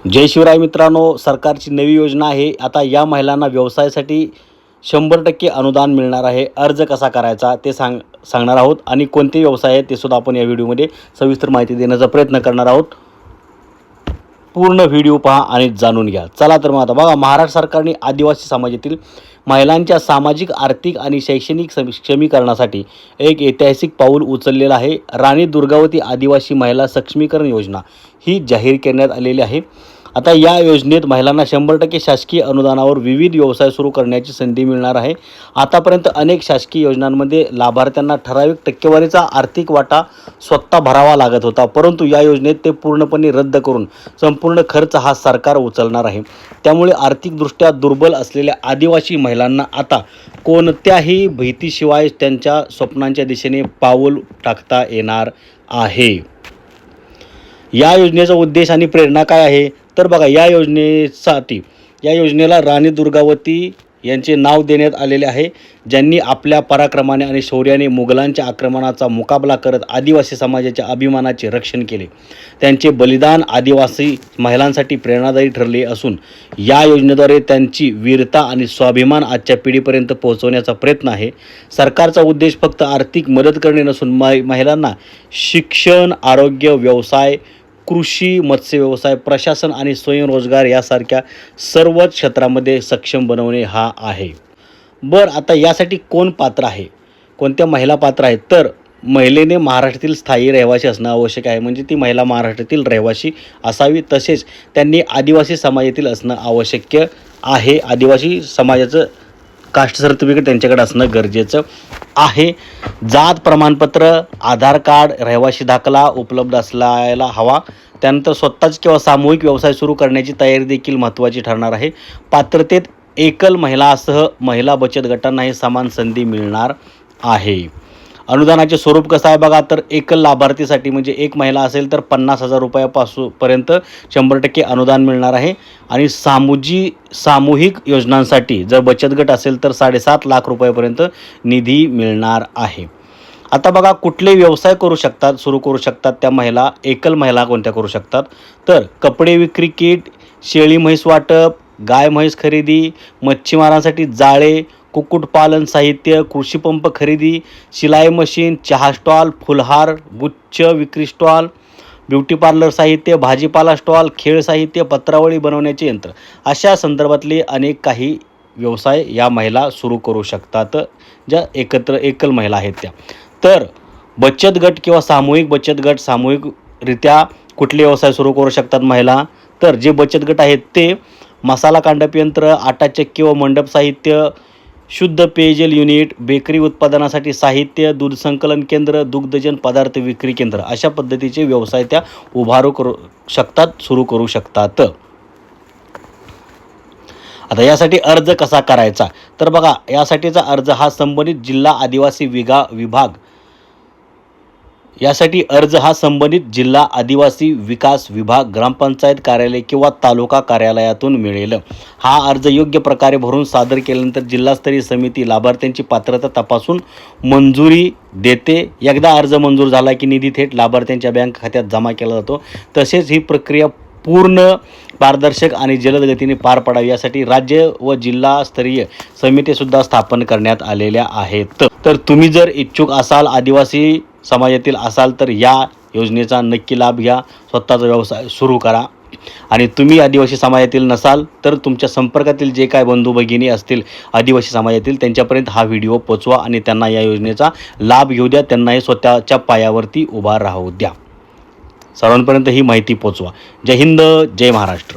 जय शिवराय मित्रांनो, सरकारची नवी योजना आहे. आता या महिलांना व्यवसायासाठी 100% अनुदान मिळणार आहे. अर्ज कसा करायचा ते सांगणार आहोत आणि कोणते व्यवसाय आहेत ते सुद्धा आपण या व्हिडिओमध्ये सविस्तर माहिती देण्याचा प्रयत्न करणार आहोत. पूर्ण व्हिडिओ पहा आणि जाणून घ्या. चला तर मग आता बघा, महाराष्ट्र सरकारने आदिवासी समाजातील महिलांच्या सामाजिक, आर्थिक आणि शैक्षणिक सक्षमीकरणासाठी एक ऐतिहासिक पाऊल उचललेलं आहे. राणी दुर्गावती आदिवासी महिला सक्षमीकरण योजना ही जाहीर करण्यात आलेली आहे. आता या योजनेत महिलांना 100% शासकीय अनुदानावर विविध व्यवसाय सुरू करण्याची संधी मिळणार आहे. आतापर्यंत अनेक शासकीय योजनांमध्ये लाभार्थ्यांना ठराविक टक्केवारीचा आर्थिक वाटा स्वतः भरावा लागत होता, परंतु या योजनेत ते पूर्णपणे रद्द करून संपूर्ण खर्च हा सरकार उचलणार आहे. त्यामुळे आर्थिकदृष्ट्या दुर्बल असलेल्या आदिवासी महिलांना आता कोणत्याही भीतीशिवाय त्यांच्या स्वप्नांच्या दिशेने पाऊल टाकता येणार आहे. या योजनेचा उद्देश आणि प्रेरणा काय आहे तर बघा, या योजनेला राणी दुर्गावती यांचे नाव देण्यात आलेले आहे, ज्यांनी आपल्या पराक्रमाने आणि शौर्याने मुघलांच्या आक्रमणाचा मुकाबला करत आदिवासी समाजाच्या अभिमानाचे रक्षण केले. त्यांचे बलिदान आदिवासी महिलांसाठी प्रेरणादायी ठरले असून या योजनेद्वारे त्यांची वीरता आणि स्वाभिमान आजच्या पिढीपर्यंत पोहोचवण्याचा प्रयत्न आहे. सरकारचा उद्देश फक्त आर्थिक मदत करणे नसून महिलांना शिक्षण, आरोग्य, व्यवसाय, कृषी, मत्स्य व्यवसाय, प्रशासन आणि स्वयंरोजगार यासारख्या सर्वच क्षेत्रामध्ये सक्षम बनवणे हा आहे. आता यासाठी कोण पात्र आहे, कोणत्या महिला पात्र आहेत तर महिलेने महाराष्ट्रातील स्थायी रहिवासी असणं आवश्यक आहे. म्हणजे ती महिला महाराष्ट्रातील रहिवासी असावी. तसेच त्यांनी आदिवासी समाजातील असणं आवश्यक आहे. आदिवासी समाजाचं कास्ट सर्टिफिकेट त्यांच्याकडे असणं गरजेचं आहे. जात प्रमाणपत्र, आधार कार्ड, रहिवासी दाखला उपलब्ध असायला हवा. त्यानंतर स्वतःच किंवा सामूहिक व्यवसाय सुरू करण्याची तयारी देखील महत्त्वाची ठरणार आहे. पात्रतेत एकल महिलासह महिला बचत गटांनाही समान संधी मिळणार आहे. अनुदानाचे स्वरूप कसं आहे बघा, तर एकल लाभार्थीसाठी म्हणजे एक महिला असेल तर 50,000 रुपयापर्यंत 100% अनुदान मिळणार आहे. आणि सामूहिक योजनांसाठी जर बचत गट असेल तर 7.5 लाख रुपयापर्यंत निधी मिळणार आहे. आता बघा, कुठले व्यवसाय सुरू करू शकतात त्या महिला, एकल महिला कोणत्या करू शकतात तर कपडे विक्री किट, शेळी म्हैस वाटप, गाय म्हैस खरेदी, मच्छीमारांसाठी जाळे, कुक्कुटपालन साहित्य, कृषी पंप खरेदी, शिलाई मशीन, चहा स्टॉल, फुलहार, गुच्छ विक्री स्टॉल, ब्युटी पार्लर साहित्य, भाजीपाला स्टॉल, खेळ साहित्य, पत्रावळी बनवण्याचे यंत्र, अशा संदर्भातले अनेक काही व्यवसाय या महिला सुरू करू शकतात, ज्या एकल महिला आहेत त्या. तर बचत गट किंवा सामूहिक बचत गट सामूहिकरित्या कुठले व्यवसाय सुरू करू शकतात महिला तर जे बचत गट आहेत ते मसाला कांडप यंत्र, आटा चक्की व मंडप साहित्य, शुद्ध पेयजल युनिट, बेकरी उत्पादनासाठी साहित्य, दूध संकलन केंद्र, दुग्धजन्य पदार्थ विक्री केंद्र, अशा पद्धतीचे व्यवसाय त्या सुरू करू शकतात. आता यासाठी अर्ज कसा करायचा तर बघा, यासाठीचा अर्ज हा संबंधित जिल्हा आदिवासी विकास विभाग, ग्रामपंचायत कार्यालय किंवा तालुका कार्यालयातून मिळेल. हा अर्ज योग्य प्रकारे भरून सादर केल्यानंतर जिल्हास्तरीय समिती लाभार्थ्यांची पात्रता तपासून मंजुरी देते. एकदा अर्ज मंजूर झाला की निधी थेट लाभार्थ्यांच्या बँक खात्यात जमा केला जातो. तसेच ही प्रक्रिया पूर्ण पारदर्शक आणि जलद गतीने पार पडावी यासाठी राज्य व जिल्हास्तरीय समितीसुद्धा स्थापन करण्यात आलेल्या आहेत. तर तुम्ही जर इच्छुक असाल, आदिवासी समाजातील असाल तर या योजनेचा नक्की लाभ घ्या. स्वतःचा व्यवसाय सुरू करा. आणि तुम्ही आदिवासी समाजातील नसाल तर तुमच्या संपर्कातील जे काय बंधू भगिनी असतील आदिवासी समाजातील त्यांच्यापर्यंत हा व्हिडिओ पोचवा आणि त्यांना या योजनेचा लाभ घेऊ द्या. त्यांनाही स्वतःच्या पायावरती उभा राहू द्या. सर्वांपर्यंत ही माहिती पोचवा. जय हिंद, जय महाराष्ट्र.